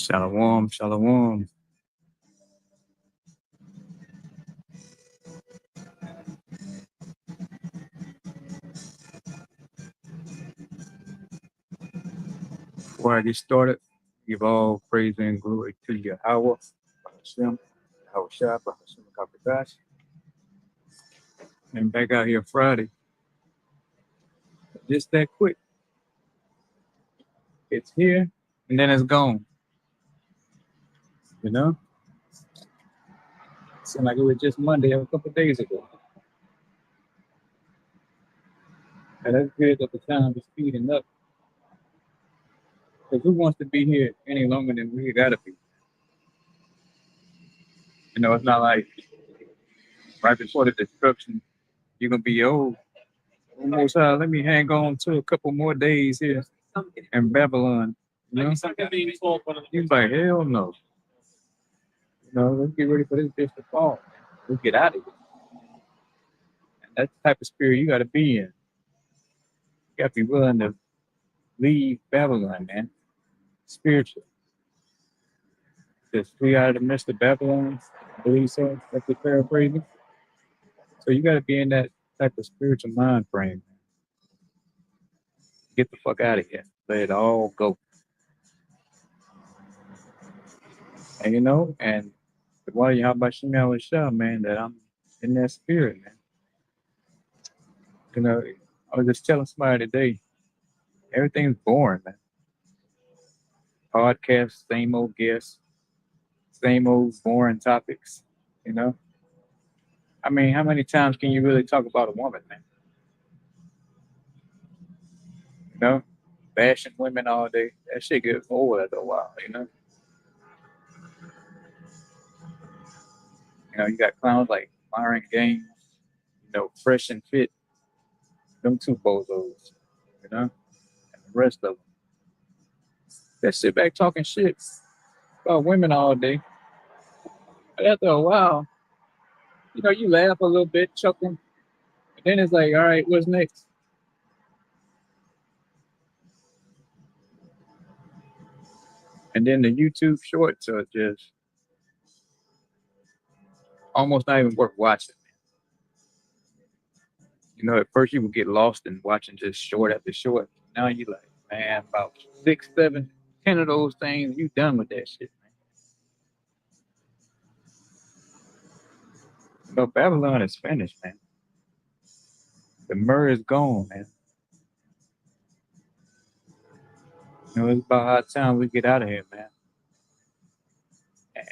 Shalom, shalom. Before I get started, give all praise and glory to Yahweh, Hashem, Yahweh Shah, Hashem Kabadash, and back out here Friday. Just that quick. It's here and then it's gone. You know? Seemed like it was just Monday a couple of days ago. And that's good that the time is speeding up. Because who wants to be here any longer than we gotta be? You know, it's not like right before the destruction, you're gonna be old. Almost let me hang on to a couple more days here in Babylon. You know? He's like, hell no. You know, let's get ready for this bitch to fall. Let's get out of here. And that's the type of spirit you gotta be in. You gotta be willing to leave Babylon, man. Spiritually. Just flee out of the midst of Babylon. I believe so. That's the paraphrasing. So you gotta be in that type of spiritual mind frame. Get the fuck out of here. Let it all go. And you know, and why you how about Shemal Shah, man, that I'm in that spirit, man. You know, I was just telling somebody today, everything's boring, man. Podcasts, same old guests, same old boring topics, you know. I mean, how many times can you really talk about a woman, man? You know, bashing women all day. That shit gets old after a while, you know. You know, you got clowns like Myron Gaines, you know, Fresh and Fit, them two bozos, you know, and the rest of them. They sit back talking shit about women all day. But after a while, you know, you laugh a little bit, chuckling, and then it's like, all right, what's next? And then the YouTube shorts are just almost not even worth watching. You know, at first you would get lost in watching just short after short. Now you like, man, about 6, 7, 10 of those things, you done with that shit, man. You know, Babylon is finished, man. The myrrh is gone, man. You know, it's about high time we get out of here, man.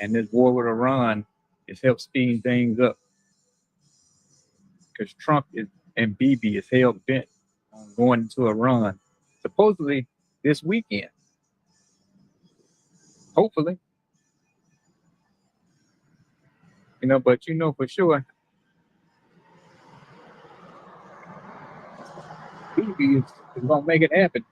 And this war with Iran has helped speed things up. Because Trump is and Bibi is hell bent on going into Iran, supposedly this weekend. Hopefully, you know, but you know for sure, Bibi is gonna make it happen.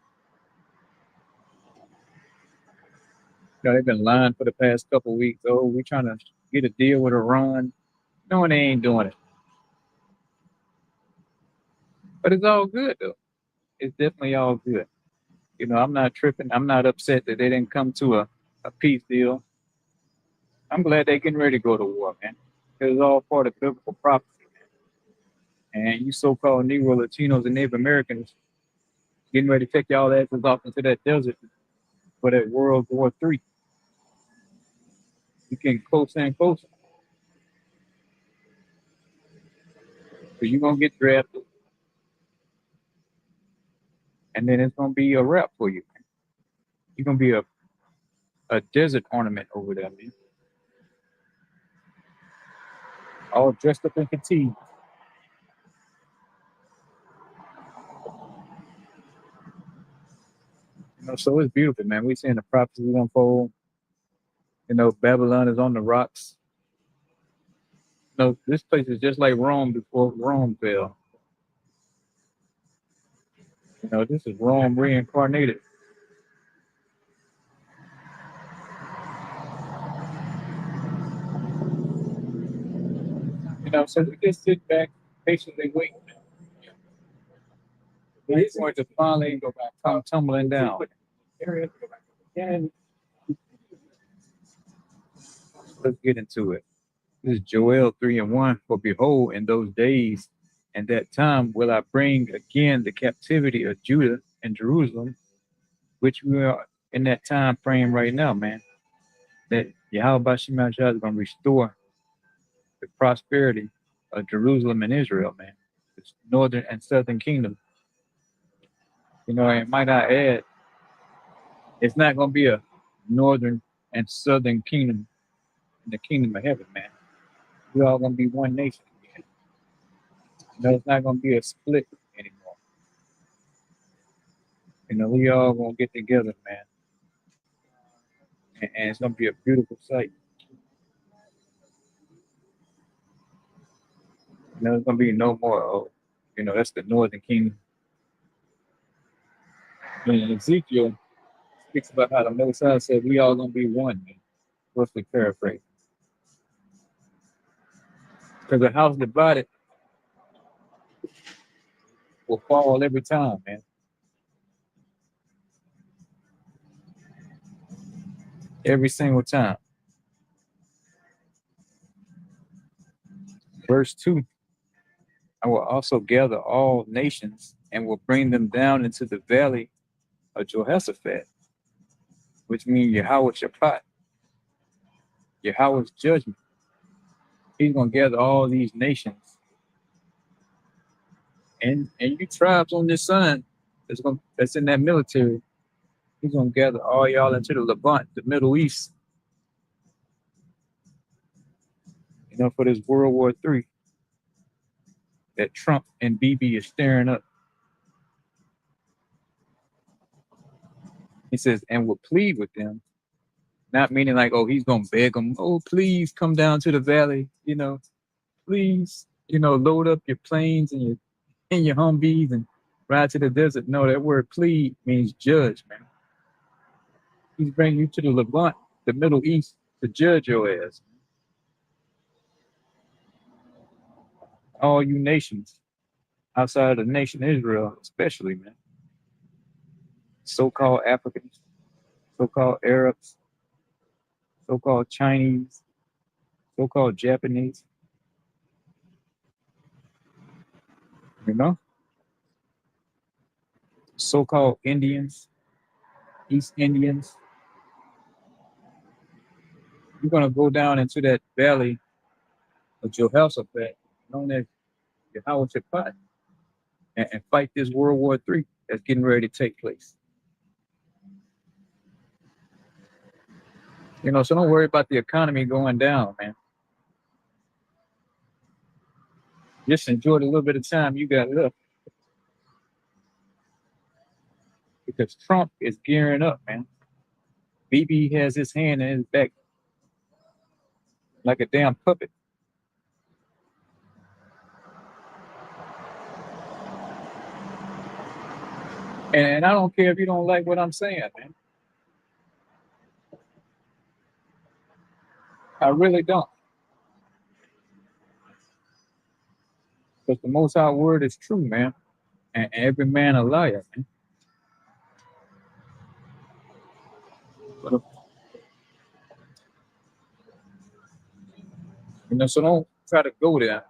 You know, they've been lying for the past couple of weeks. Oh, we're trying to get a deal with Iran. No, they ain't doing it. But it's all good though. It's definitely all good. You know, I'm not tripping. I'm not upset that they didn't come to a peace deal. I'm glad they're getting ready to go to war, man. It's all part of biblical prophecy, man. And you so-called Negro, Latinos, and Native Americans getting ready to take y'all asses off into that desert for that World War III. You getting closer and closer. So you're gonna get drafted, and then it's gonna be a wrap for you. You're gonna be a desert ornament over there, man. All dressed up in fatigue. You know, so it's beautiful, man. We seeing the prophecy unfold. You know, Babylon is on the rocks. You know, this place is just like Rome before Rome fell. You know, this is Rome reincarnated. You know, so we just sit back, patiently wait. It's going to finally come tumbling down. And Let's get into it. This is Joel 3 and 1. For behold, in those days and that time will I bring again the captivity of Judah and Jerusalem, which we are in that time frame right now, man. That Yahweh Shema is going to restore the prosperity of Jerusalem and Israel, man. It's northern and southern kingdom. You know, and might I add, it's not going to be a northern and southern kingdom in the kingdom of heaven, man. We're all going to be one nation. You know, it's not going to be a split anymore. You know, we all going to get together, man. And it's going to be a beautiful sight. You know, there's going to be no more, you know, that's the northern kingdom. And Ezekiel speaks about how the Most High said we all going to be one, man. Roughly paraphrase. Because a house divided will fall every time, man. Every single time. Verse 2, I will also gather all nations and will bring them down into the valley of Jehoshaphat, which means Yahweh Shaphat, Yahweh's judgment. He's going to gather all these nations. And you tribes on this sun that's in that military, he's going to gather all y'all into the Levant, the Middle East, you know, for this World War III that Trump and Bibi is stirring up. He says, and will plead with them, not meaning like, oh, he's going to beg them, oh, please come down to the valley, you know, please, you know, load up your planes and your Humvees and ride to the desert. No, that word plead means judge, man. He's bringing you to the Levant, the Middle East, to judge your ass. All you nations outside of the nation Israel, especially, man. So-called Africans, so-called Arabs, so-called Chinese, so-called Japanese. You know? So-called Indians, East Indians. You're going to go down into that valley of Jehoshaphat, known as Yahweh Shaphat, and fight this World War III that's getting ready to take place. You know, so don't worry about the economy going down, man. Just enjoy the little bit of time you got left. Because Trump is gearing up, man. Bibi has his hand in his back like a damn puppet. And I don't care if you don't like what I'm saying, man. I really don't. Because the Most High word is true, man. And every man a liar, man. But, you know, so don't try to go there.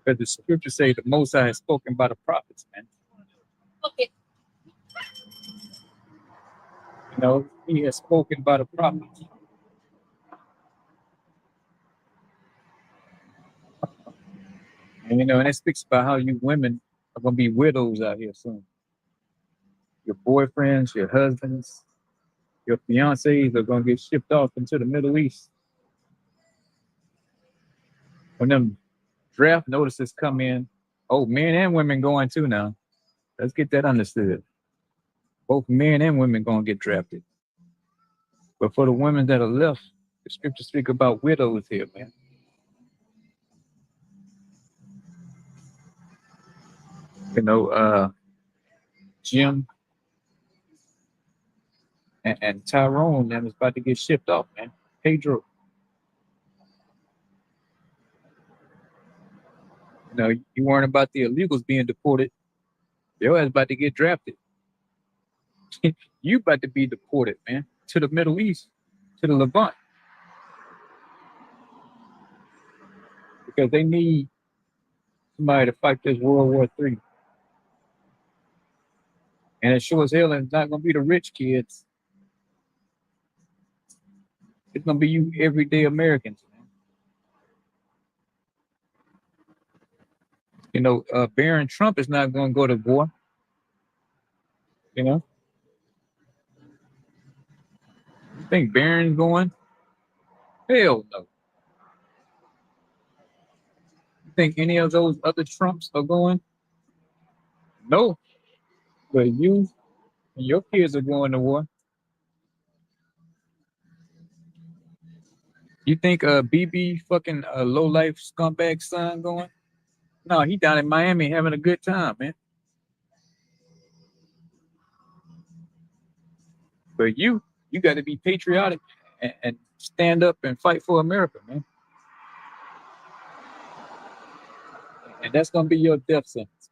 Because the scriptures say the Most High has spoken by the prophets, man. Okay. You know, he has spoken by the prophets. And, you know, and it speaks about how you women are going to be widows out here soon. Your boyfriends, your husbands, your fiancés are going to get shipped off into the Middle East. When them draft notices come in, oh, men and women going too now. Let's get that understood. Both men and women going to get drafted. But for the women that are left, the scriptures speak about widows here, man. You know, Jim and Tyrone, them is about to get shipped off, man. Pedro. You know, you weren't about the illegals being deported. Your ass about to get drafted. You about to be deported, man, to the Middle East, to the Levant. because they need somebody to fight this World War III. And it sure as hell it's not gonna be the rich kids. It's gonna be you everyday Americans. You know, Barron Trump is not gonna go to war. You know, you think Barron's going? Hell no. You think any of those other Trumps are going? No. But you and your kids are going to war. You think BB fucking low life scumbag son going? No, he down in Miami having a good time, man. But you got to be patriotic and stand up and fight for America, man. And that's gonna be your death sentence.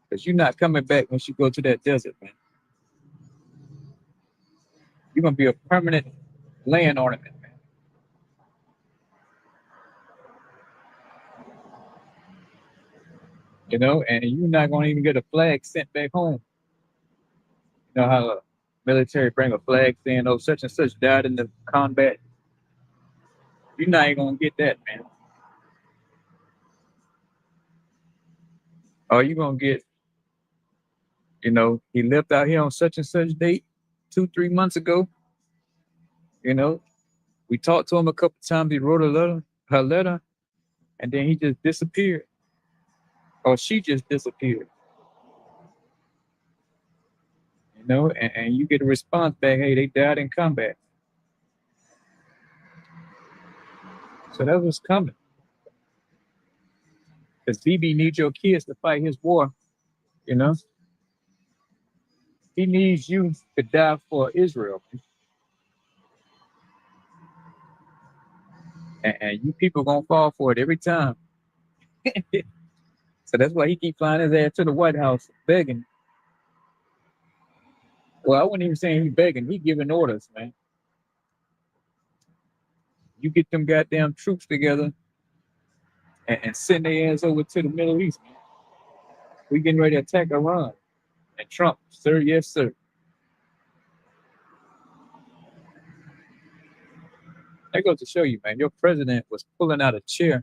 Because you're not coming back once you go to that desert, man. You're gonna be a permanent land ornament, man. You know, and you're not gonna even get a flag sent back home. You know how military bring a flag saying, "Oh, such and such died in the combat." You're not even gonna get that, man. All you gonna get, you know, he lived out here on such and such date 2, 3 months ago. You know, we talked to him a couple times. He wrote her letter, and then he just disappeared, or she just disappeared. You know, and you get a response back, "Hey, they died in combat." So that was coming. Because BB needs your kids to fight his war. You know, he needs you to die for Israel. And you people gonna fall for it every time. So that's why he keep flying his ass to the White House begging. Well, I wasn't even saying he begging. He giving orders, man. You get them goddamn troops together and send their ass over to the Middle East. Man. We getting ready to attack Iran. And Trump, sir, yes, sir. That goes to show you, man, your president was pulling out a chair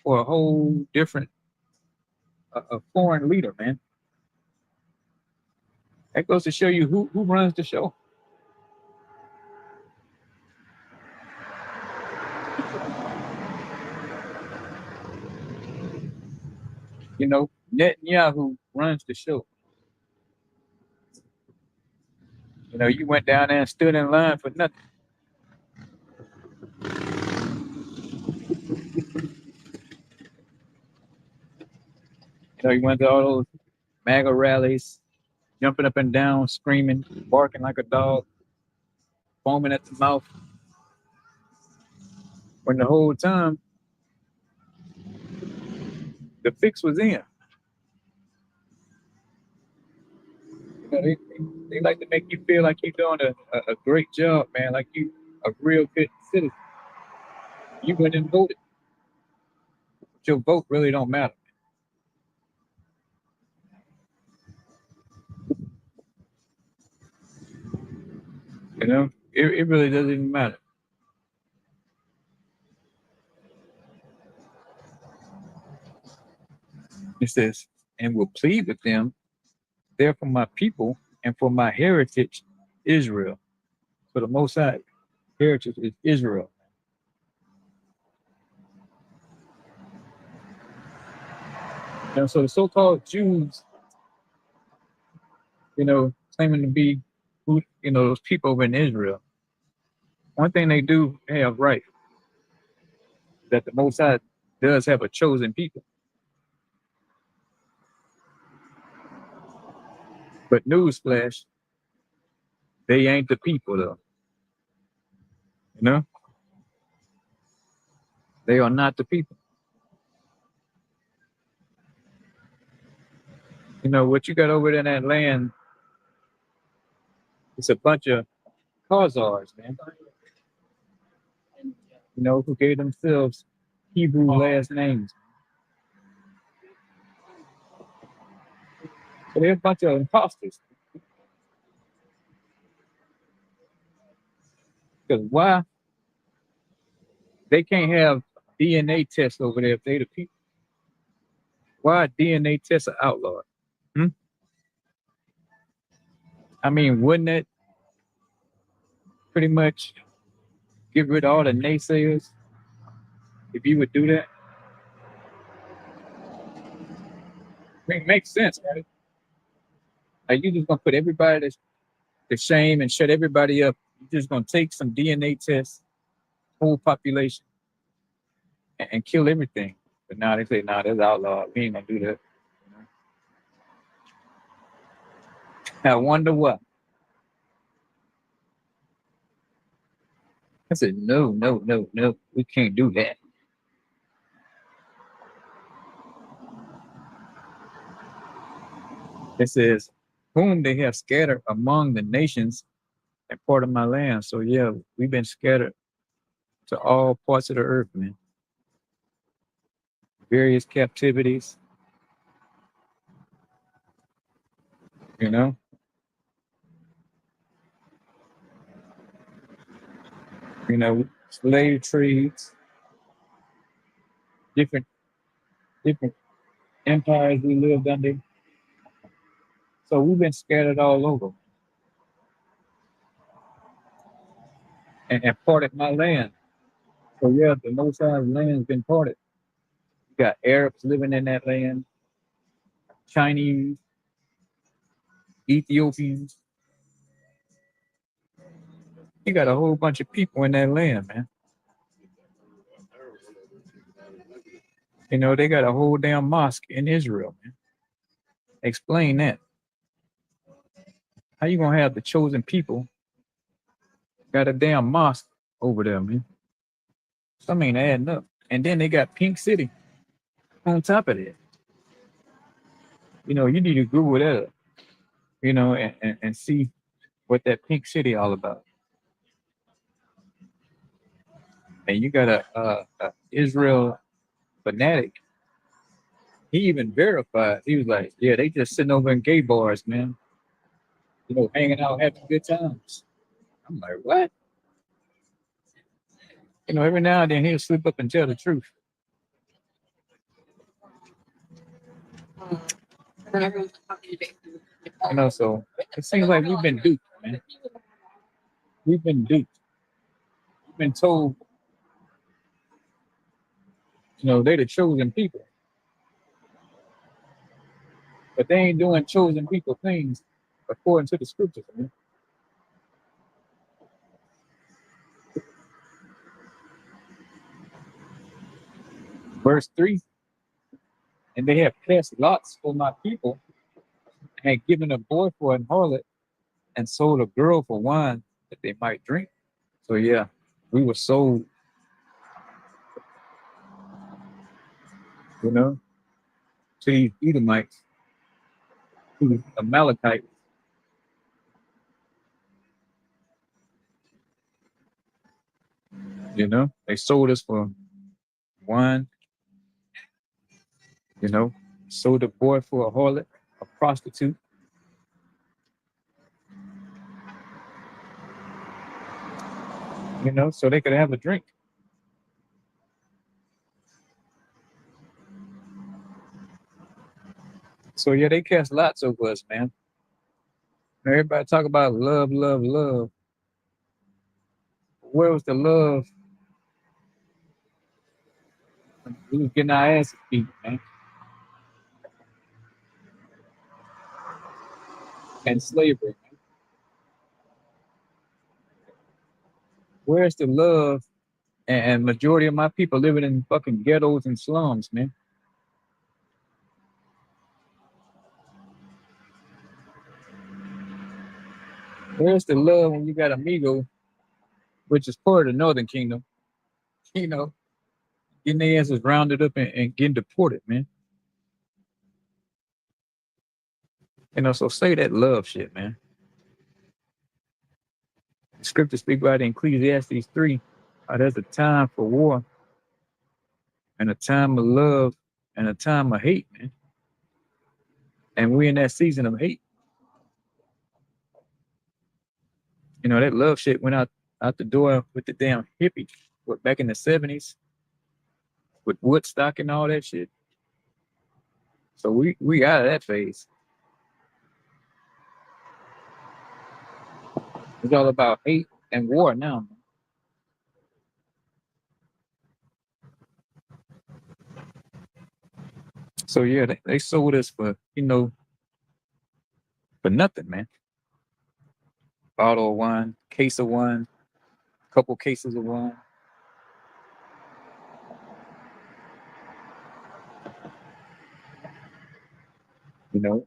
for a whole different a foreign leader, man. That goes to show you who runs the show. You know, Netanyahu runs the show. You know, you went down there and stood in line for nothing. You know, you went to all those MAGA rallies, jumping up and down, screaming, barking like a dog, foaming at the mouth. When the whole time, the fix was in. You know, they like to make you feel like you're doing a great job, man, like you a real good citizen. You went and voted. But your vote really don't matter. You know, it really doesn't even matter. It says, and will plead with them, they're for my people and for my heritage, Israel. So the Most High heritage is Israel. And so the so-called Jews, you know, claiming to be who, you know, those people over in Israel. One thing they do have right, that the Most High does have a chosen people. But newsflash, they ain't the people though. You know? They are not the people. You know, what you got over there in that land, it's a bunch of Khazars, man. you know, who gave themselves Hebrew last names. So they're a bunch of imposters. Because why they can't have DNA tests over there if they the people? Why DNA tests are outlawed? Hmm? I mean, wouldn't that pretty much get rid of all the naysayers if you would do that? I mean, it makes sense, right? Like you just gonna put everybody to shame and shut everybody up. You're just gonna take some DNA tests, whole population, and kill everything. But now they say, nah, that's outlawed. We ain't gonna do that. I wonder what. I said, no, no, no, no, we can't do that. It says, whom they have scattered among the nations and part of my land. So yeah, we've been scattered to all parts of the earth, man. Various captivities, you know, slave trades, different different empires we lived under. So we've been scattered all over and parted my land. So yeah, the Most High's land's been parted. You got Arabs living in that land, Chinese, Ethiopians. You got a whole bunch of people in that land, man. You know, they got a whole damn mosque in Israel, man. Explain that. How you gonna have the chosen people got a damn mosque over there, man? Some ain't adding up. And then they got Pink City on top of that. You know, you need to Google that, and see what that Pink City all about. And you got a Israel fanatic. He even verified. He was like, "Yeah, they just sitting over in gay bars, man. You know, hanging out, having good times." I'm like, "What?" You know, every now and then he'll slip up and tell the truth. You know, so it seems like we've been duped, man. We've been duped. We've been told, they the chosen people, but they ain't doing chosen people things according to the scriptures, man. Verse 3, and they have cast lots for my people, and had given a boy for an harlot, and sold a girl for wine that they might drink. So yeah, we were sold, you know, to these Edomites, to the Amalekites. You know, they sold us for wine, you know, sold a boy for a harlot, a prostitute. You know, so they could have a drink. So yeah, they cast lots over us, man. Everybody talk about love, love, love. Where was the love? We was getting our asses beat, man. And slavery, man. Where's the love? And majority of my people living in fucking ghettos and slums, man. Where's the love when you got Amigo, which is part of the Northern Kingdom, you know, getting their asses rounded up and getting deported, man. You know, so say that love shit, man. The scripture speak about it in Ecclesiastes 3 there's a time for war and a time of love and a time of hate, man. And we're in that season of hate. You know, that love shit went out the door with the damn hippie. What, back in the 70s with Woodstock and all that shit. So we out of that phase. It's all about hate and war now. So yeah, they sold us for, for nothing, man. Bottle of wine, case of wine, couple cases of wine. You know,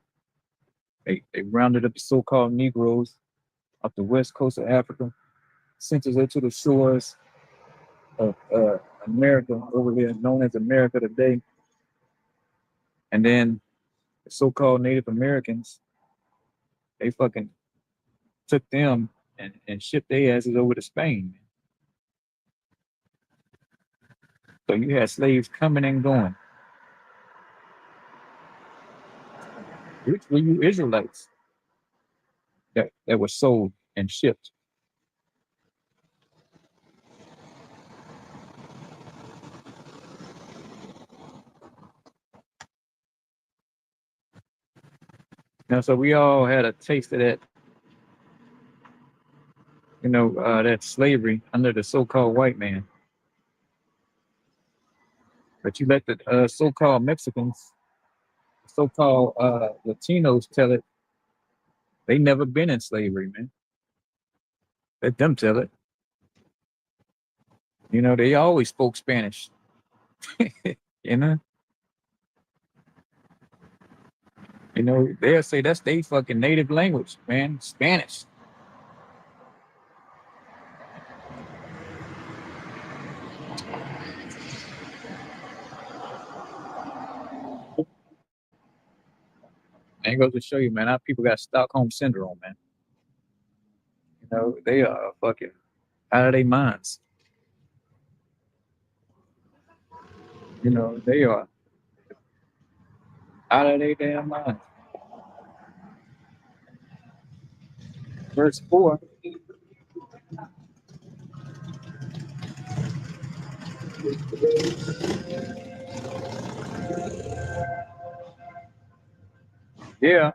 they rounded up the so-called Negroes off the west coast of Africa, sent us to the shores of America over there, known as America today. And then the so-called Native Americans, they fucking took them and shipped their asses over to Spain. So you had slaves coming and going. Which were you Israelites that were sold and shipped? So we all had a taste of that, that slavery under the so-called white man. But you let the so-called Mexicans, so-called Latinos tell it. They never been in slavery, man. Let them tell it. They always spoke Spanish. you know, they'll say that's their fucking native language, man. Spanish. And it goes to show you, man, how people got Stockholm syndrome, man. They are fucking out of their minds. They are out of their damn minds. Verse 4. Yeah.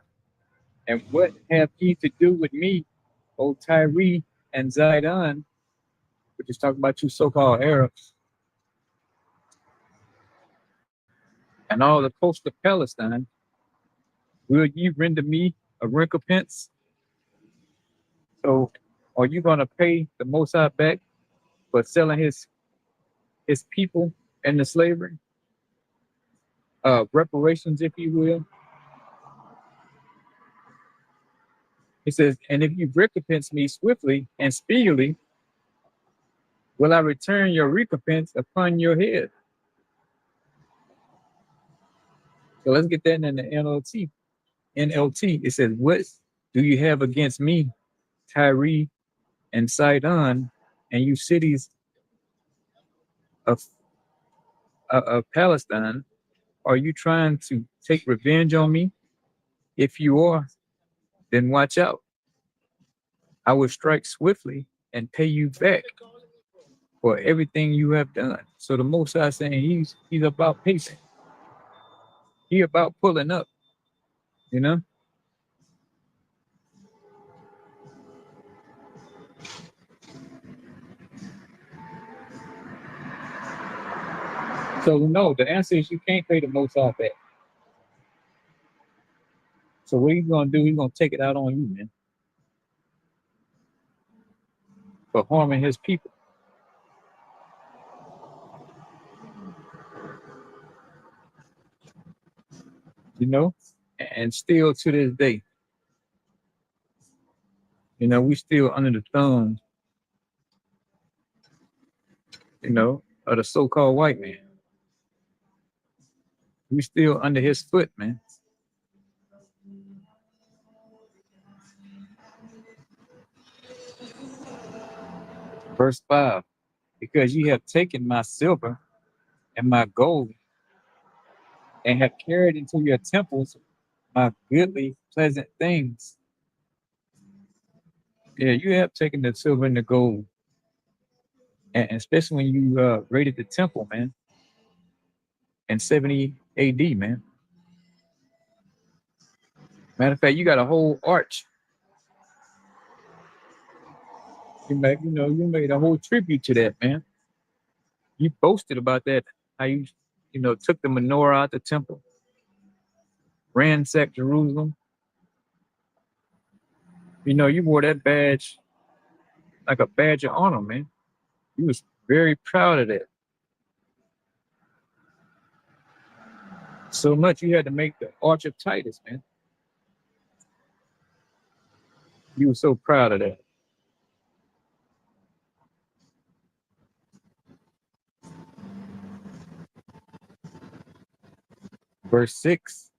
And what have ye to do with me, O Tyre and Zidon, which is talking about you so-called Arabs, and all the coast of Palestine? Will ye render me a recompense? So are you going to pay the Most High back for selling his people into slavery? Reparations, if you will. He says, and if you recompense me swiftly and speedily, will I return your recompense upon your head? So let's get that in the NLT. NLT, it says, what do you have against me, Tyre and Sidon, and you cities of, of Palestine? Are you trying to take revenge on me? If you are, then watch out. I will strike swiftly and pay you back for everything you have done. So the Most High saying he's about pacing. He about pulling up, you know. So no, the answer is you can't pay the Most High back. So what he's gonna do? He's gonna take it out on you, man, for harming his people. And still to this day, we still under the thumb, of the so-called white man. We still under his foot, man. Verse 5. because ye have taken my silver and my gold, and have carried into your temples my goodly, pleasant things. Yeah, you have taken the silver and the gold, and especially when you raided the temple, man, in 70 AD, man. Matter of fact, you got a whole arch. You made a whole tribute to that, man. You boasted about that, how you took the menorah out the temple, ransacked Jerusalem. You wore that badge like a badge of honor, man. You was very proud of that. So much you had to make the Arch of Titus, man. You were so proud of that. Verse 6,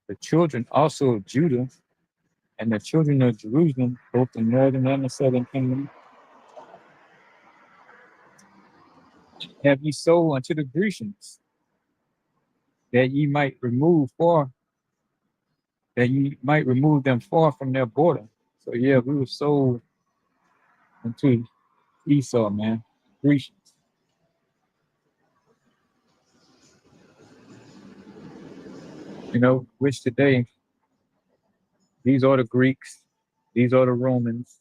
the children also of Judah and the children of Jerusalem, both the northern and the southern kingdom, have ye sold unto the Grecians, that ye might remove them far from their border. So yeah, we were sold unto Esau, man, Grecians. Which today, these are the Greeks, these are the Romans,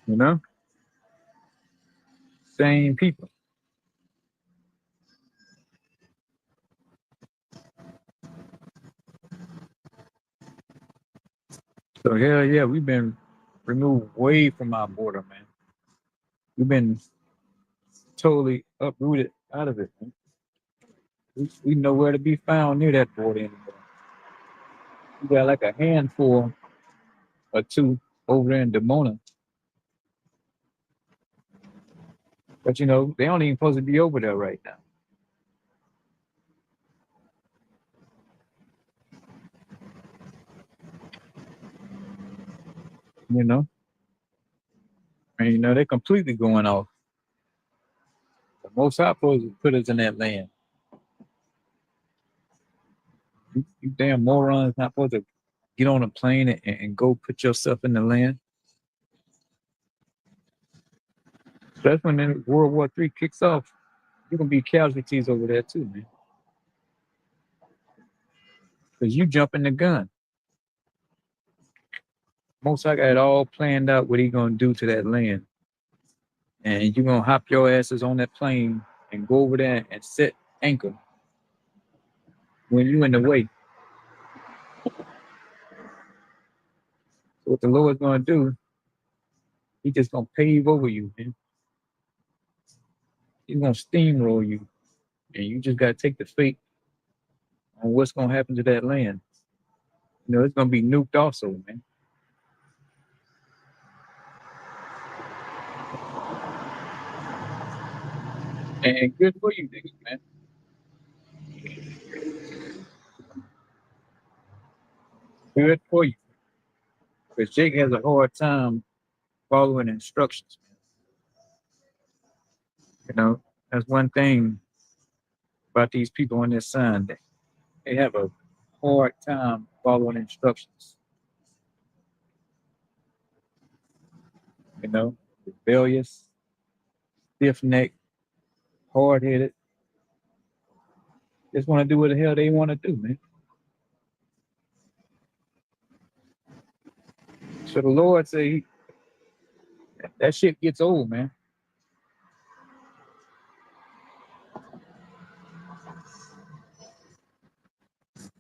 you know, same people. So hell yeah, we've been removed way from our border, man. We've been totally uprooted out of it, man. We know where to be found near that border anymore. We got like a handful or two over there in Demona. But they don't even supposed to be over there right now. You know? And they're completely going off. The most High supposed to put us in that land. You damn morons not supposed to get on a plane and go put yourself in the land. That's when World War III kicks off. You're gonna be casualties over there too, man. Because you jumping the gun. Most I got it all planned out what he gonna do to that land. And you're gonna hop your asses on that plane and go over there and set anchor when you in the way. So what the Lord's gonna do, he just gonna pave over you, man. He's gonna steamroll you. And you just gotta take the fate on what's gonna happen to that land. It's gonna be nuked also, man. And good for you niggas, man. Good for you. Because Jake has a hard time following instructions, man. That's one thing about these people on this sign. They have a hard time following instructions. Rebellious, stiff necked, hard headed. Just want to do what the hell they want to do, man. So the Lord say that shit gets old, man.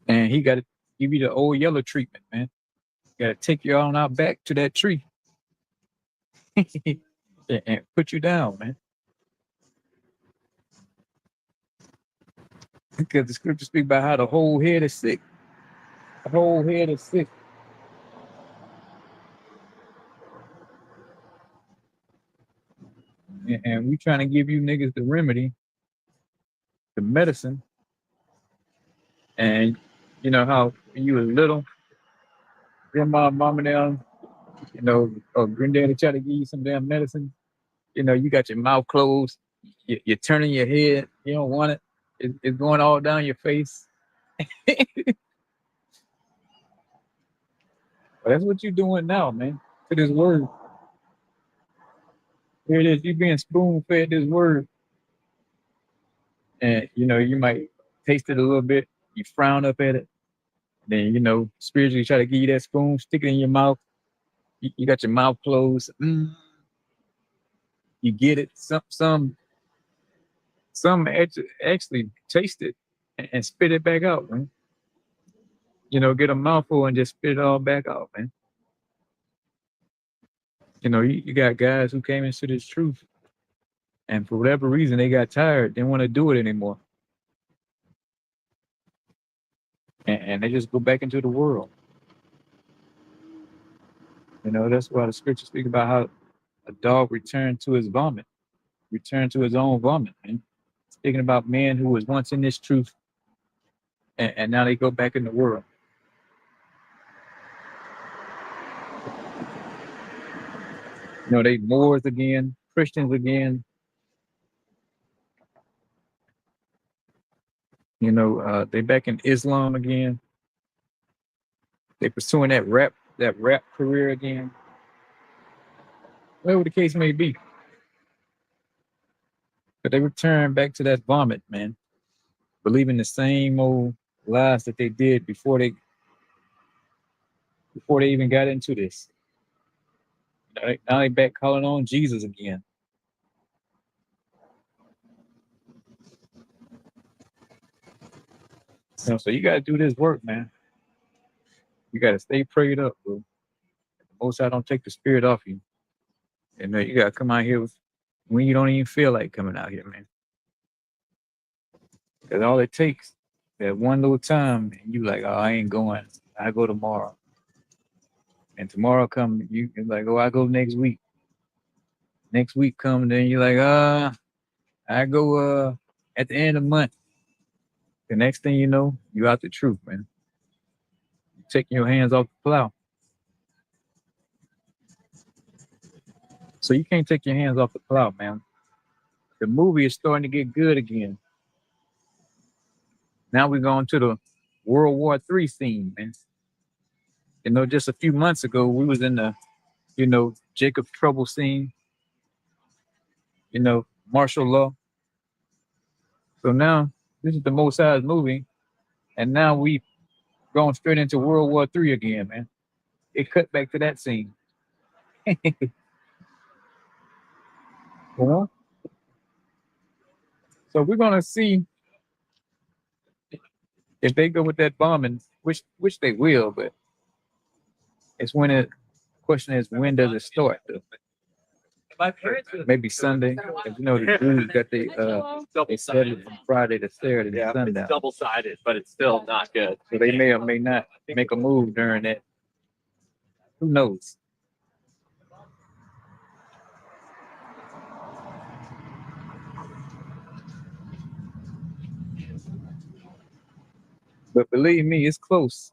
And he got to give you the old yellow treatment, man. Got to take you on out back to that tree and put you down, man. Because the scripture speak about how the whole head is sick. The whole head is sick. And we trying to give you niggas the remedy, the medicine. And you know how when you was little, grandma, mom and them You know, or granddaddy try to give you some damn medicine. You know, you got your mouth closed. You're turning your head. You don't want it. It's going all down your face. But that's what you're doing now, man. To this word. Here it is. You being spoon fed this word. And, you know, you might taste it a little bit. You frown up at it. Then, you know, spiritually try to give you that spoon, stick it in your mouth. You got your mouth closed. You get it. Some actually taste it and spit it back out, man. You know, get a mouthful and just spit it all back out, man. You know, you got guys who came into this truth, and for whatever reason they got tired, didn't want to do it anymore, and they just go back into the world. You know, that's why the scriptures speak about how a dog returned to his vomit, returned to his own vomit, man. Speaking about men who was once in this truth, and now they go back in the world. You know, they Moors again, Christians again. You know, they back in Islam again. They pursuing that rap career again. Whatever the case may be. But they return back to that vomit, man. Believing the same old lies that they did before they even got into this. Now they back calling on Jesus again. So you gotta do this work, man. You gotta stay prayed up, bro. Most I don't take the spirit off you. And you gotta come out here when you don't even feel like coming out here, man. Because all it takes that one little time, and you like, oh, I ain't going. I go tomorrow. And tomorrow come, you like, oh, I go next week. Next week come, then you're like, I go at the end of the month. The next thing you know, you out the truth, man. You taking your hands off the plow. So you can't take your hands off the plow, man. The movie is starting to get good again. Now we're going to the World War III scene, man. You know, just a few months ago, we was in the, Jacob Trouble scene, martial law. So now this is the Most High's movie, and now we going straight into World War III again, man. It cut back to that scene. You know? So we're gonna see if they go with that bombing, which they will, but it's when it question is when does it start? Though? Maybe Sunday. 'Cause you know the Jews got they set it from Friday to Saturday to sundown. It's double sided, but it's still not good. So they may or may not make a move during that. Who knows? But believe me, it's close.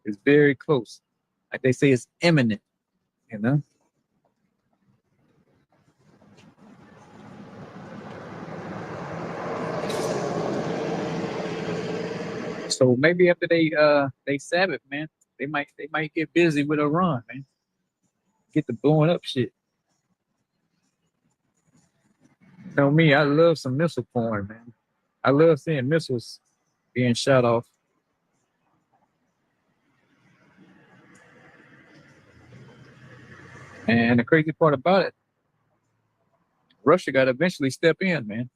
It's very close. Like they say, it's imminent. You know. So maybe after they Sabbath, man, they might get busy with Iran, man. Get the blowing up shit. You know me, I love some missile porn, man. I love seeing missiles being shot off. And the crazy part about it, Russia got to eventually step in, man.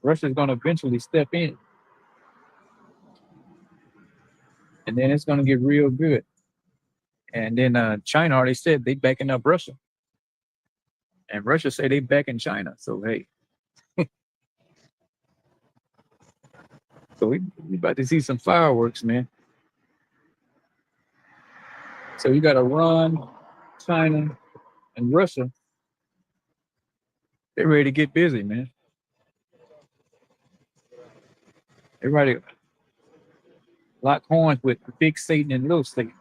Russia's gonna eventually step in, and then it's gonna get real good. And then China already said they backing up Russia, and Russia say they backing China. So hey, so we about to see some fireworks, man. So you got Iran, China, and Russia. They're ready to get busy, man. They're ready to lock horns with big Satan and little Satan.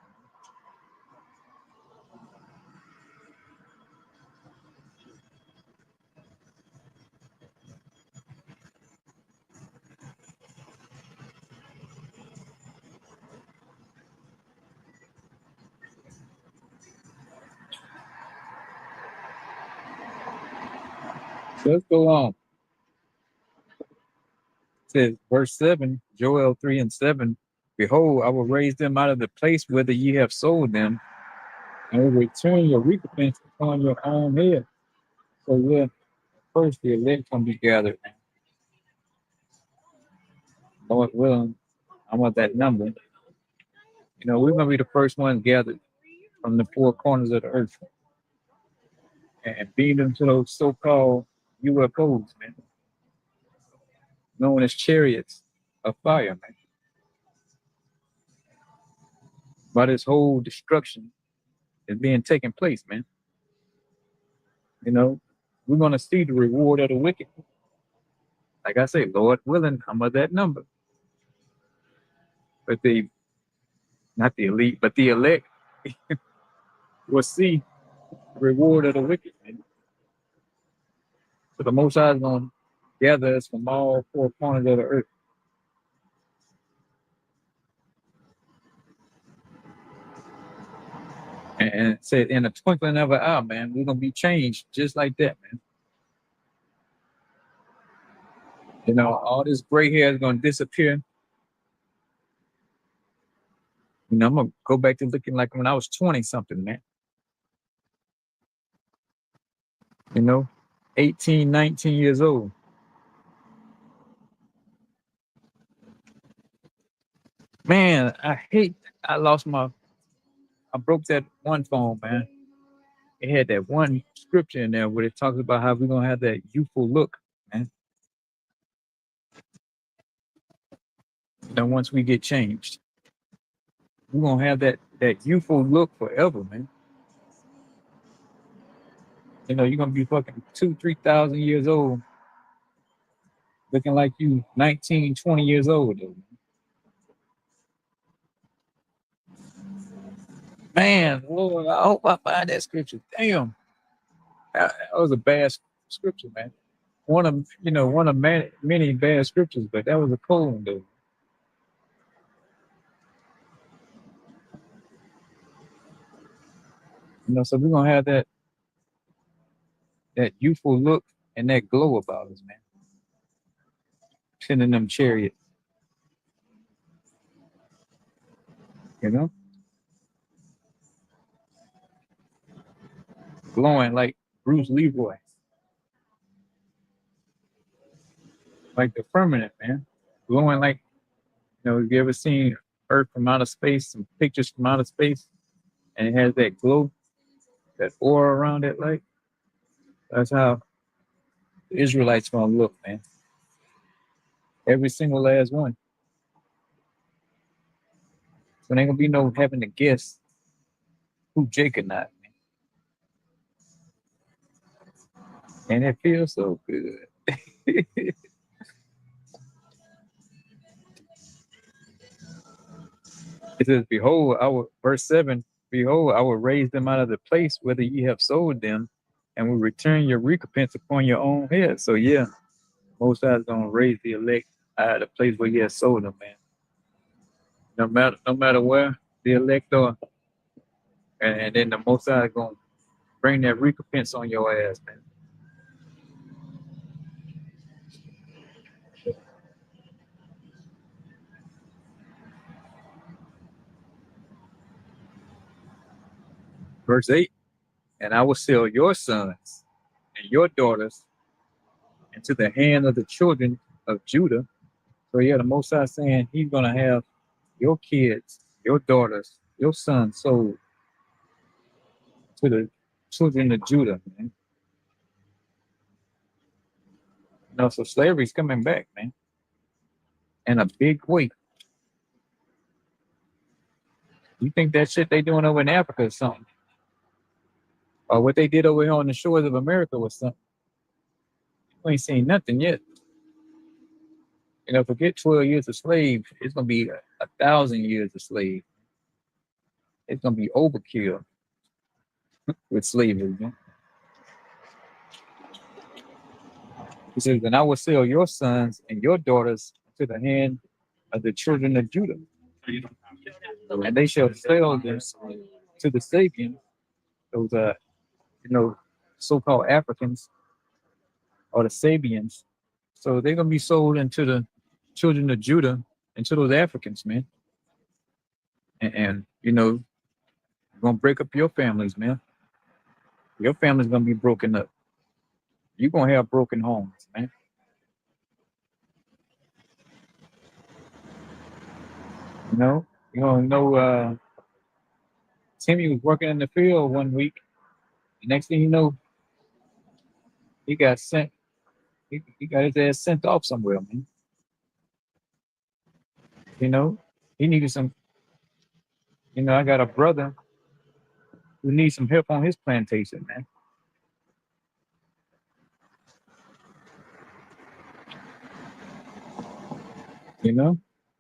Let's go on. It says verse 7, Joel 3 and 7. Behold, I will raise them out of the place whither ye have sold them, and will return your recompense upon your own head. So yeah, first the elect gonna be gathered. Lord willing, I want that number. We're gonna be the first ones gathered from the four corners of the earth and beam them to those so-called UFOs, man, known as chariots of fire, man. By this whole destruction is being taken place, man. We're gonna see the reward of the wicked. Like I say, Lord willing, I'm of that number. But not the elite, but the elect will see the reward of the wicked, man. So the Most High is gonna gather us from all four corners of the earth. And it said, in a twinkling of an eye, man, we're gonna be changed just like that, man. All this gray hair is gonna disappear. I'm gonna go back to looking like when I was 20 something, man. 18, 19 years old. Man, I broke that one phone, man. It had that one scripture in there where it talks about how we're gonna have that youthful look, man. Once we get changed, we're gonna have that youthful look forever, man. You're gonna be fucking 2,000-3,000 years old, looking like you 19, 20 years old, dude. Man, Lord, I hope I find that scripture. Damn, that was a bad scripture, man. One of many bad scriptures, but that was a cool one, dude. So we're gonna have that youthful look and that glow about us, man. Sending them chariots, glowing like Bruce Leroy, like the firmament, man, glowing like have you ever seen Earth from outer space, some pictures from outer space, and it has that glow, that aura around it, like that's how the Israelites gonna look, man. Every single last one. So there ain't gonna be no having to guess who Jake or not, man. And it feels so good. It says, behold, verse 7, behold, I will raise them out of the place whither ye have sold them, and will return your recompense upon your own head. So yeah, Most High is gonna raise the elect out of the place where he has sold them, man. No matter where the elect are, and then the Most High is gonna bring that recompense on your ass, man. Verse 8, and I will sell your sons and your daughters into the hand of the children of Judah. So yeah, the Most High saying he's gonna have your kids, your daughters, your sons sold to the children of Judah, man. So slavery's coming back, man, in a big way. You think that shit they doing over in Africa is something? Or what they did over here on the shores of America was something? You ain't seen nothing yet. Forget 12 years of slave. It's gonna be 1,000 years of slave. It's gonna be overkill with slavery, man. He says, and I will sell your sons and your daughters to the hand of the children of Judah, and they shall sell them to the Sabians, those so-called Africans or the Sabians. So they're gonna be sold into the children of Judah, into those Africans, man. And you know, you're gonna break up your families, man. Your family's gonna be broken up. You're gonna have broken homes, man. You know, Timmy was working in the field one week. The next thing you know, he got sent. He got his ass sent off somewhere, man. You know, he needed some. You know, I got a brother who needs some help on his plantation, man. You know,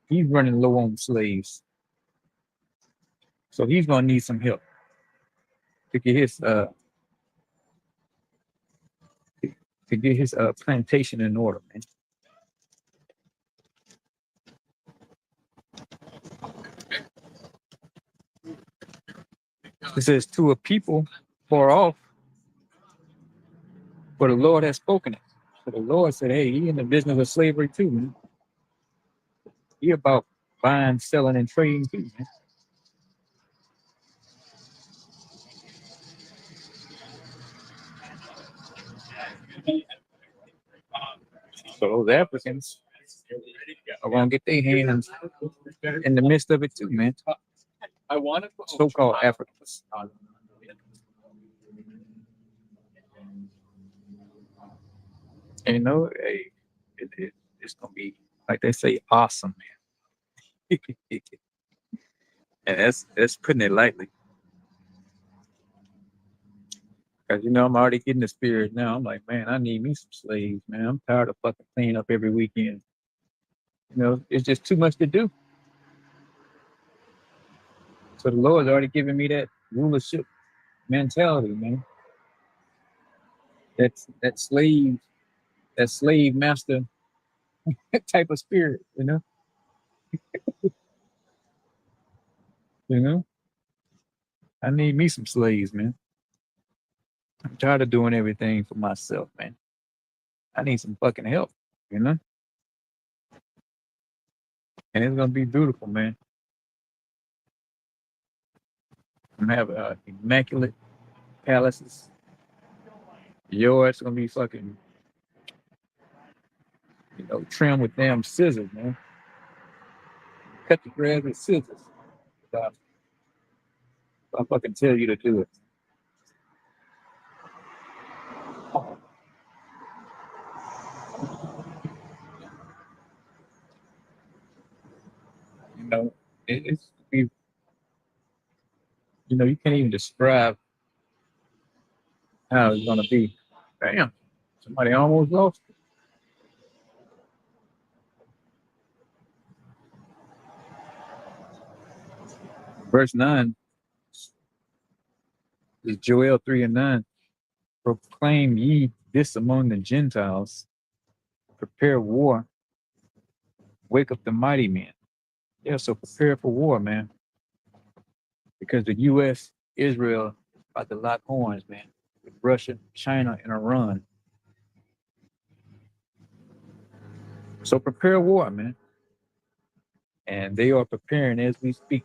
he's running low on slaves, so he's gonna need some help to get his plantation in order, man. It says to a people far off, for the Lord has spoken it. So the Lord said, "Hey, he in the business of slavery too, man. He about buying, selling, and trading too, man." So those Africans are gonna get their hands in the midst of it too, man. So-called Africans. And you know, hey, it's gonna be like they say, awesome, man. And that's putting it lightly. Cause you know I'm already getting the spirit now. I'm like, man, I need me some slaves, man. I'm tired of fucking cleaning up every weekend. You know, it's just too much to do. So the Lord's already given me that rulership mentality, man. That slave master type of spirit, you know. You know, I need me some slaves, man. I'm tired of doing everything for myself, man. I need some fucking help, you know. And it's gonna be beautiful, man. I'm gonna have immaculate palaces. Yours gonna be fucking, trimmed with damn scissors, man. Cut the grass with scissors. Uh, I fucking tell you to do it. You know, it's you can't even describe how it's gonna be. Damn, somebody almost lost it. Verse 9 is Joel 3:9. Proclaim ye this among the Gentiles, prepare war, wake up the mighty men. Yeah, so prepare for war, man. Because the US, Israel about to lock horns, man, with Russia, China, and Iran. So prepare war, man. And they are preparing as we speak.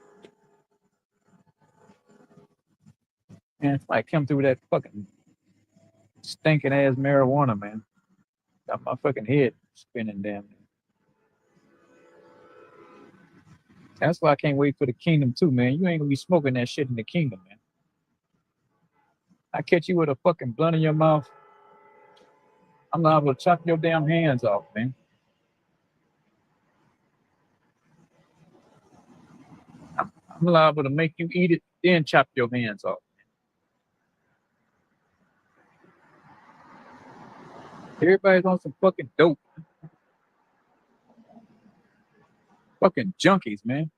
And it's like come through with that fucking stinking ass marijuana, man. Got my fucking head spinning damn. That's why I can't wait for the kingdom too, man. You ain't gonna be smoking that shit in the kingdom, man. I catch you with a fucking blunt in your mouth, I'm liable to chop your damn hands off, man. I'm liable to make you eat it, then chop your hands off. Everybody's on some fucking dope. Fucking junkies, man.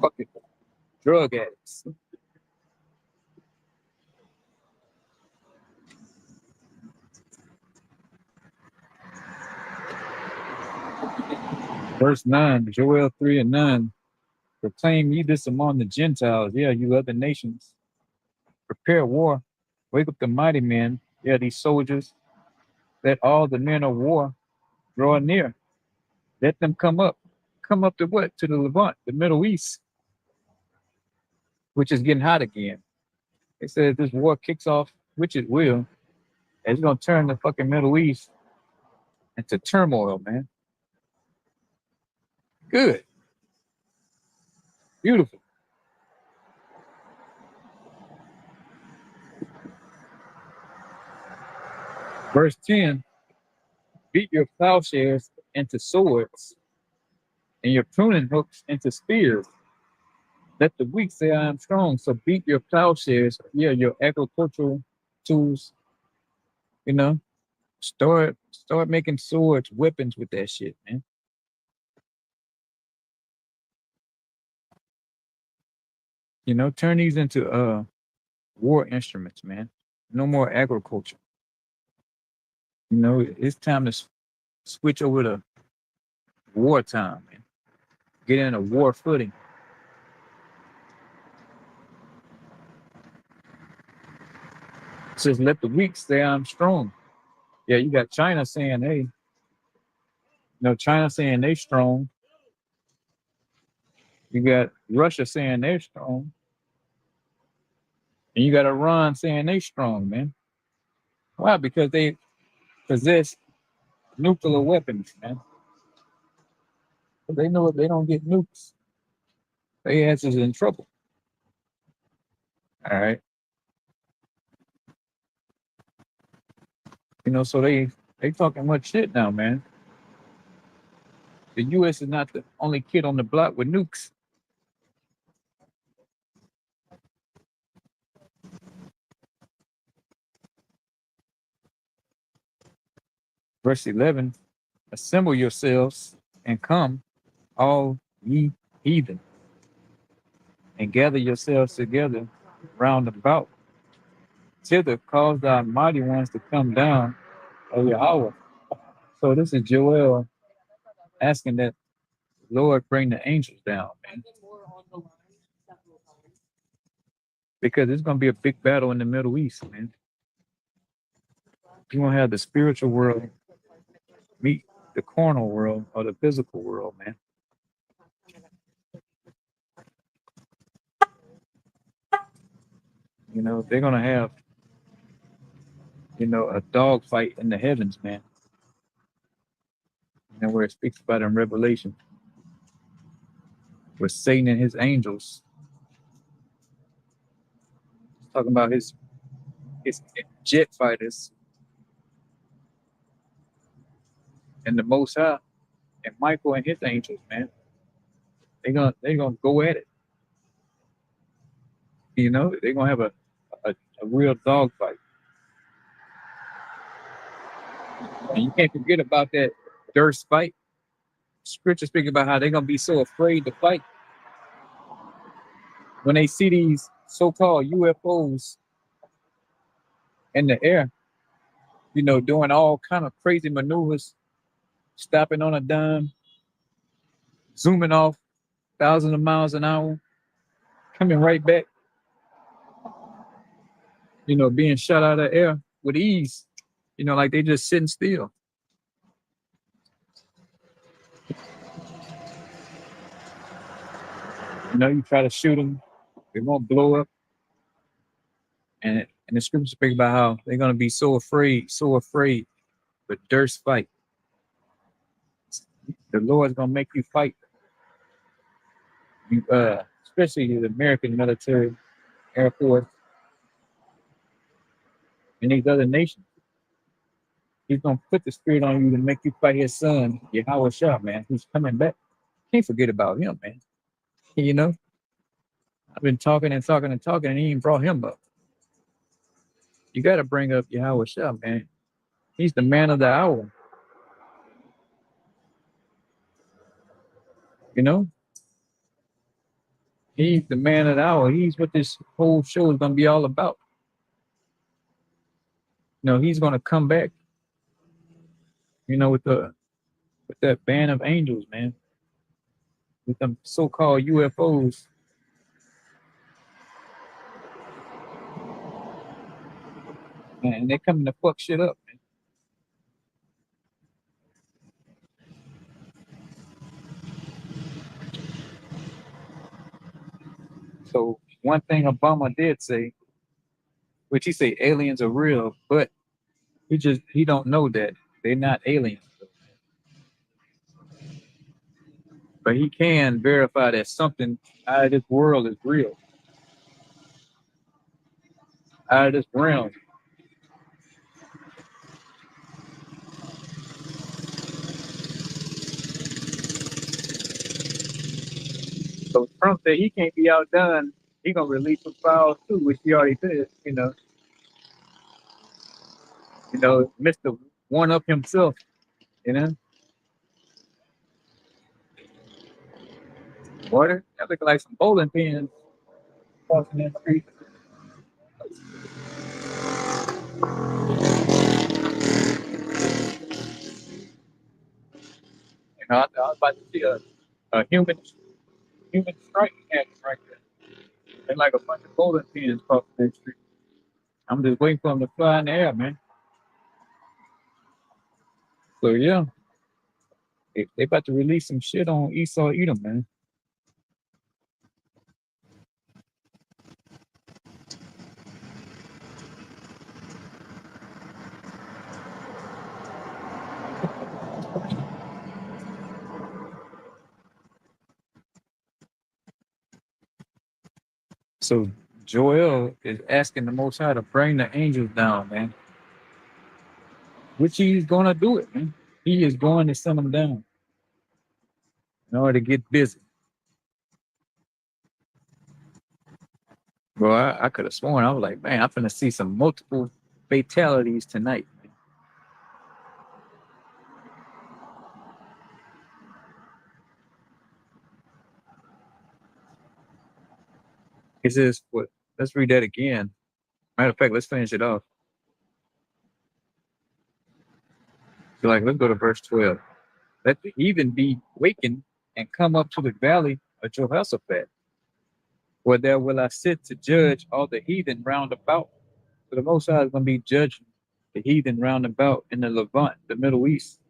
Fucking drug addicts. Verse 9, Joel 3 and 9. Proclaim ye this among the Gentiles, yeah, you other nations. Prepare war, wake up the mighty men, yeah, these soldiers. Let all the men of war draw near. Let them come up. Come up to what? To the Levant, the Middle East, which is getting hot again. They said this war kicks off, which it will, and it's gonna turn the fucking Middle East into turmoil, man. Good, beautiful. Verse 10, beat your plowshares into swords and your pruning hooks into spears. Let the weak say I am strong. So beat your plowshares, yeah, your agricultural tools, you know. Start making swords, weapons with that shit, man. You know, turn these into war instruments, man. No more agriculture. You know, it's time to switch over to wartime, man. Get in a war footing. It says, let the weak say I'm strong. Yeah, you got China saying, hey, you know, China saying they strong. You got Russia saying they're strong. And you got Iran saying they strong, man. Why? Because they possess nuclear weapons, man. But they know if they don't get nukes, their ass is in trouble. All right. You know, so they talking much shit now, man. The US is not the only kid on the block with nukes. Verse 11, assemble yourselves and come, all ye heathen, and gather yourselves together round about. Thither cause thy mighty ones to come down, O Yahweh. So this is Joel asking that Lord bring the angels down, man. Because it's gonna be a big battle in the Middle East, man. You're gonna have the spiritual world meet the carnal world or the physical world, man. You know, they're gonna have, you know, a dog fight in the heavens, man. You know, where it speaks about in Revelation, with Satan and his angels, talking about his jet fighters and the Most High and Michael and his angels, man. They're gonna go at it. You know, they're gonna have a real dog fight. And you can't forget about that Durst fight. Scripture speaking about how they're gonna be so afraid to fight when they see these so-called UFOs in the air, you know, doing all kind of crazy maneuvers, stopping on a dime, zooming off thousands of miles an hour, coming right back, you know, being shot out of the air with ease, you know, like they just sitting still. You know, you try to shoot them, they won't blow up. And the scripture speak about how they're gonna be so afraid, but Durst fight. The Lord's gonna make you fight. You, especially the American military, Air Force, and these other nations. He's gonna put the spirit on you to make you fight his son, Yahweh Shah, man, who's coming back. Can't forget about him, man. You know, I've been talking and talking and talking, and he ain't brought him up. You got to bring up Yahweh Shah, man. He's the man of the hour. You know, he's the man of the hour. He's what this whole show is gonna be all about. You know, he's gonna come back. You know, with that band of angels, man. with them so-called UFOs. And they coming to fuck shit up, man. So one thing Obama did say, which he say aliens are real, but he don't know that they're not aliens. But he can verify that something out of this world is real, out of this realm. So Trump said he can't be outdone. He gonna release some files too, which he already did. Mr. One Up himself. You know, water that look like some bowling pins crossing that street. I was about to see a human striking action right there. They're like a bunch of bowling pins crossing that street. I'm just waiting for them to fly in the air, man. So yeah, they about to release some shit on Esau Edom, man. So Joel is asking the Most High to bring the angels down, man. Which he's gonna do it, man. He is going to send them down in order to get busy. Bro, I could have sworn I was like, man, I'm gonna see some multiple fatalities tonight. It says what? Let's read that again. Matter of fact, let's finish it off. So like, let's go to verse 12. Let the heathen be wakened and come up to the valley of Jehoshaphat, where there will I sit to judge all the heathen round about. So the Most High is going to be judging the heathen round about in the Levant, the Middle East.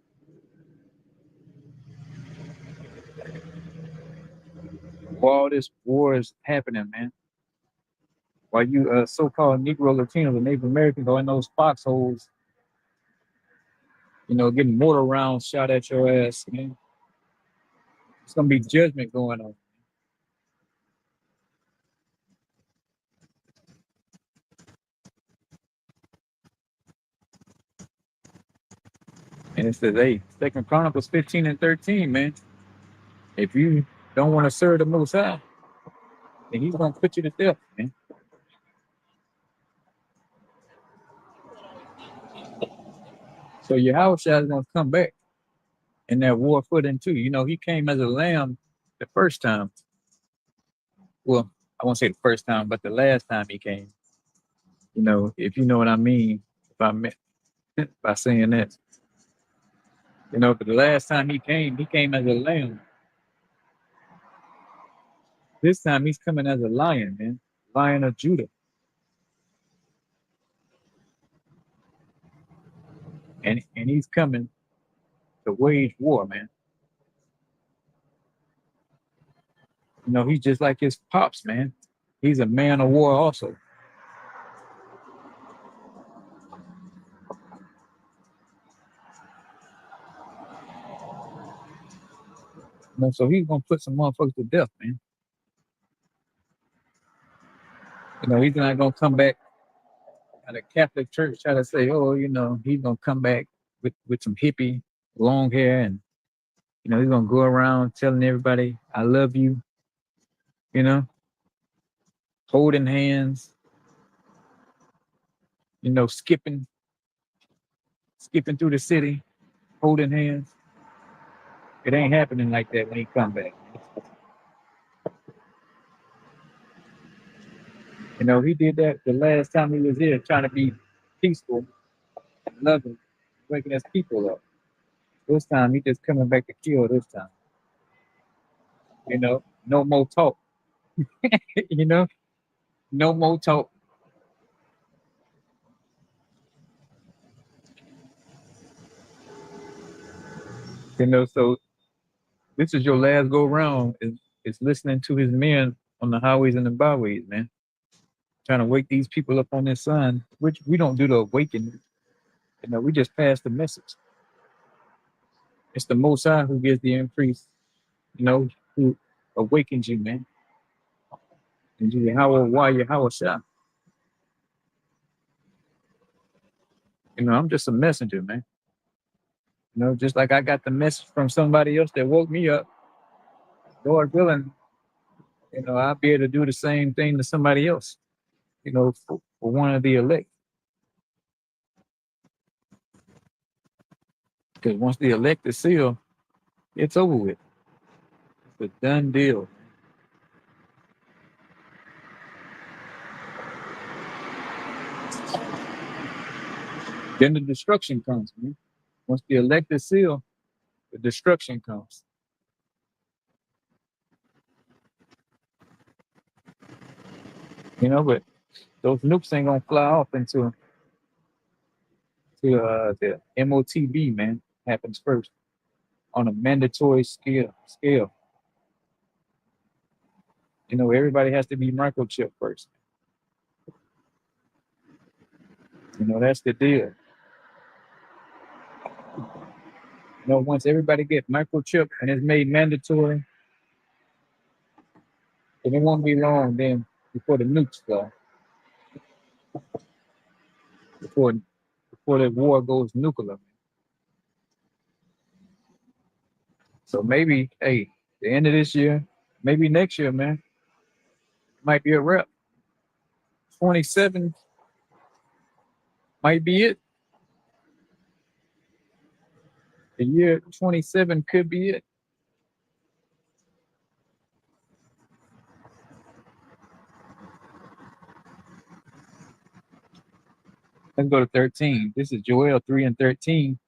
While all this war is happening, man. While you so-called Negro Latinos and Native Americans are in those foxholes, getting mortar rounds shot at your ass, man. It's going to be judgment going on. And it says, hey, 2 Chronicles 15 and 13, man. If you don't want to serve the Most High, then he's going to put you to death, man. So your house is going to come back in that war footing too. He came as a lamb the first time. Well, I won't say the first time, but the last time he came. If you know what I mean, if I meant by saying that. But the last time he came as a lamb. This time he's coming as a lion, man. Lion of Judah. And he's coming to wage war, man. He's just like his pops, man. He's a man of war also. So he's gonna put some motherfuckers to death, man. He's not gonna come back at a Catholic church try to say, oh, he's gonna come back with some hippie long hair and he's gonna go around telling everybody, I love you, holding hands, skipping through the city, holding hands. It ain't happening like that when he come back. He did that the last time he was here, trying to be peaceful and loving, waking his people up. This time he just coming back to kill this time. You know, no more talk. You know, no more talk. You know, so this is your last go round. Is listening to his men on the highways and the byways, man. Trying to wake these people up on this sun, which we don't do the awakening. You know, we just pass the message. It's the Most High who gives the increase. You know, who awakens you, man. And you, why you how shot. You know, I'm just a messenger, man. You know, just like I got the message from somebody else that woke me up. Lord willing, you know, I'll be able to do the same thing to somebody else. You know, for one of the elect. Because once the elect is sealed, it's over with. It's a done deal. Then the destruction comes, man. Once the elect is sealed, the destruction comes. You know, but those nukes ain't gonna fly off into the MOTB, man. Happens first on a mandatory scale. You know, everybody has to be microchipped first. You know, that's the deal. You know, once everybody get microchipped and it's made mandatory, then it won't be long then before the nukes fly. Before before the war goes nuclear. So maybe, hey, the end of this year, maybe next year, man, might be a wrap. 27 might be it. The year 27 could be it. Let's go to 13. This is Joel 3 and 13.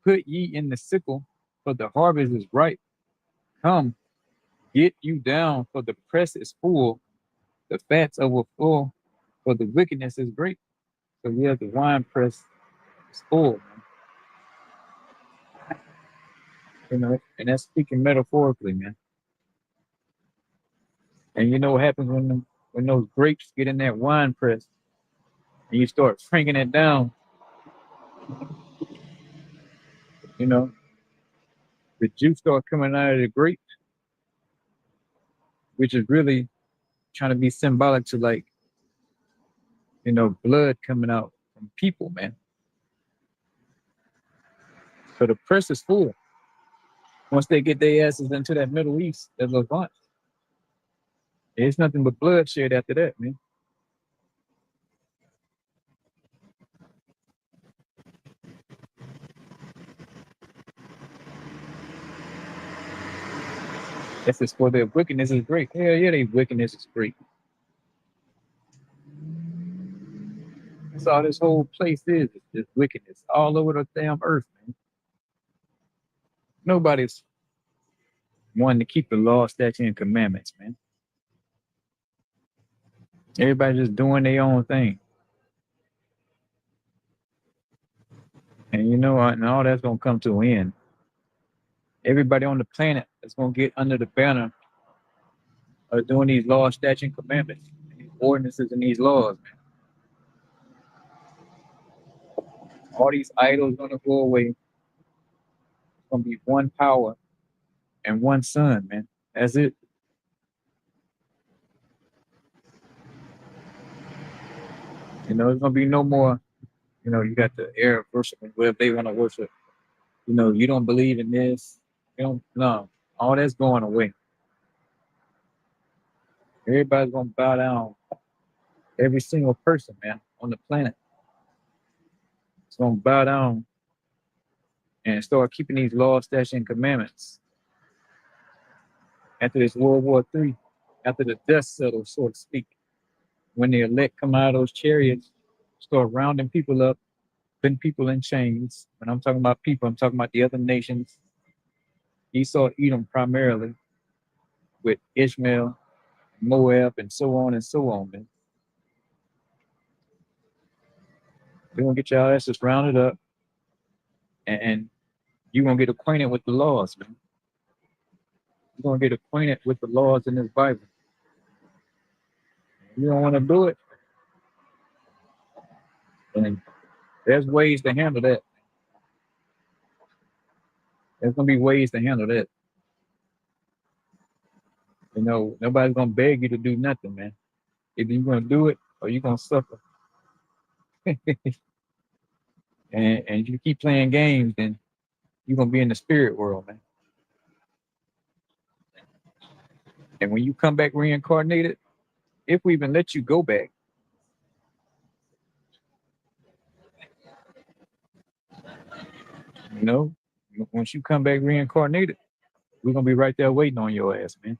Put ye in the sickle, for the harvest is ripe. Come, get you down, for the press is full, the fats overflow, for the wickedness is great. So yeah, the wine press is full, man. You know, and that's speaking metaphorically, man. And you know what happens when those grapes get in that wine press and you start cranking it down, you know, the juice start coming out of the grape, which is really trying to be symbolic to like, you know, blood coming out from people, man. So the press is full. Once they get their asses into that Middle East, that Levant, it's nothing but bloodshed after that, man. That's just for their wickedness is great. Hell yeah, their wickedness is great. That's all this whole place is just wickedness all over the damn earth, man. Nobody's wanting to keep the law, statute, and commandments, man. Everybody just doing their own thing. And you know what? And all that's gonna come to an end. Everybody on the planet is gonna get under the banner of doing these laws, statutes, and commandments, these ordinances, and these laws, man. All these idols gonna go away. It's gonna be one power and one son, man. That's it. You know, there's gonna be no more. You know, you got the Arab worshiping where they want to worship. You know, you don't believe in this. You don't. No, all that's going away. Everybody's gonna bow down. Every single person, man, on the planet is gonna bow down and start keeping these laws, statutes, and commandments. After this World War III, after the dust settles, so to speak, when the elect come out of those chariots, start rounding people up, putting people in chains. When I'm talking about people, I'm talking about the other nations. Esau, Edom primarily. with Ishmael, Moab, and so on, man. We're gonna get y'all asses rounded up, and you're gonna get acquainted with the laws, man. You're gonna get acquainted with the laws in this Bible. You don't want to do it, and there's ways to handle that. There's gonna be ways to handle that. You know, nobody's gonna beg you to do nothing, man. Either you're gonna do it or you're gonna suffer. And if you keep playing games, then you're gonna be in the spirit world, man. And when you come back reincarnated, if we even let you go back, you know, once you come back reincarnated, we're gonna be right there waiting on your ass, man.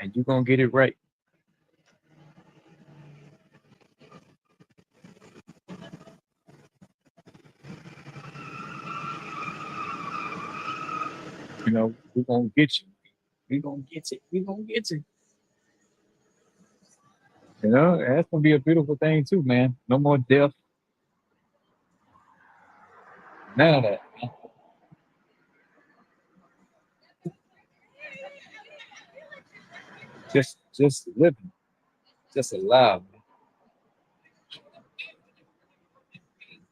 And you're gonna get it right. You know, we're gonna get you. We're gonna get you. We're gonna get you. You know, that's gonna be a beautiful thing too, man. No more death, none of that. Man. Just living, just alive, man.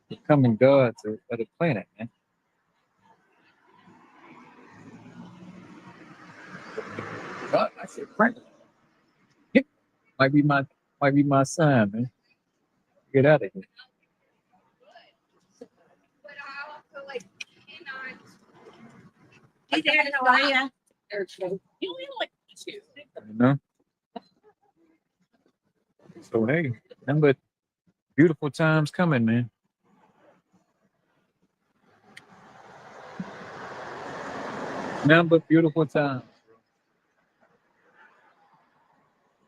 Becoming gods of the planet, man. God, I said, Frank, might be my sign, man. Get out of here. Hey, Dad, how are you? You only like two. You know. So hey, nothing but beautiful times coming, man. Nothing but beautiful times,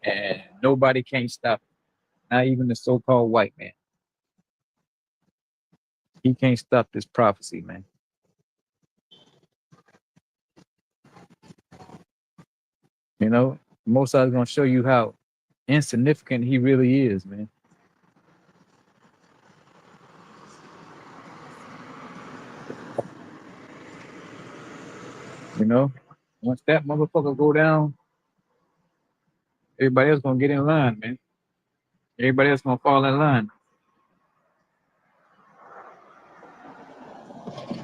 and nobody can't stop it. Not even the so-called white man. He can't stop this prophecy, man. You know, most of us gonna show you how insignificant he really is, man. You know, once that motherfucker go down, everybody else gonna get in line, man. Everybody else gonna fall in line.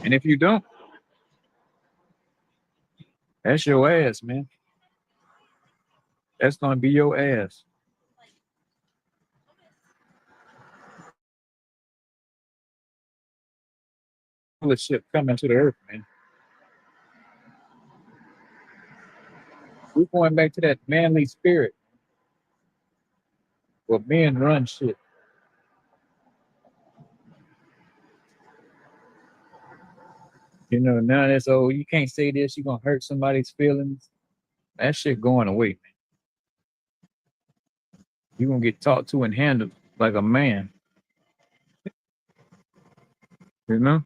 And if you don't, that's your ass, man. That's gonna be your ass. Shit coming to the earth, man. We're going back to that manly spirit where men run shit. You know, none of this, oh, you can't say this, you're gonna hurt somebody's feelings. That shit going away, man. You're gonna get talked to and handled like a man. You know?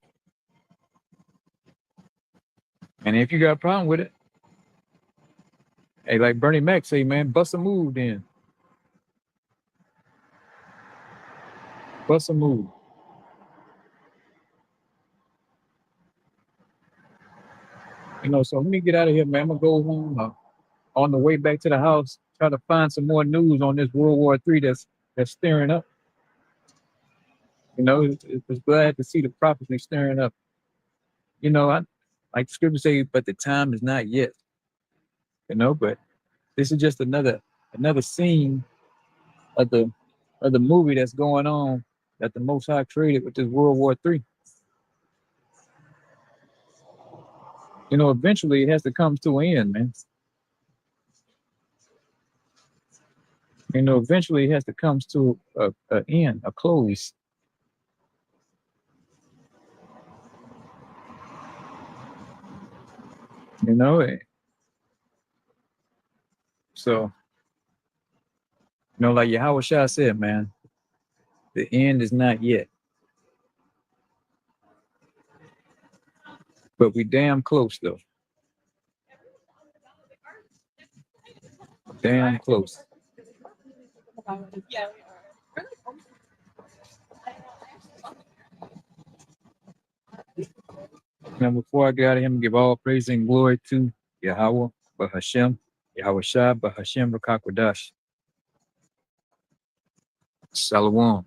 And if you got a problem with it, hey, like Bernie Mac say, man, bust a move then. Bust a move. You know, so let me get out of here, man. I'm gonna go home. On the way back to the house, try to find some more news on this World War III that's stirring up. You know, it's glad to see the prophecy stirring up. You know, I like the scripture say, but the time is not yet. You know, but this is just another scene of the movie that's going on that the Most High created with this World War III. You know, eventually it has to come to an end, man. You know, eventually it has to come to a end, a close. You know, so you know, like Yahweh Shah said, man, the end is not yet, but we damn close though. Damn close. Yeah. Now, before I get out of here, I'm gonna give all praise and glory to Yahweh, Bahashem, Yahweh Shah, Bahashem, Rakakwadash. Shalom.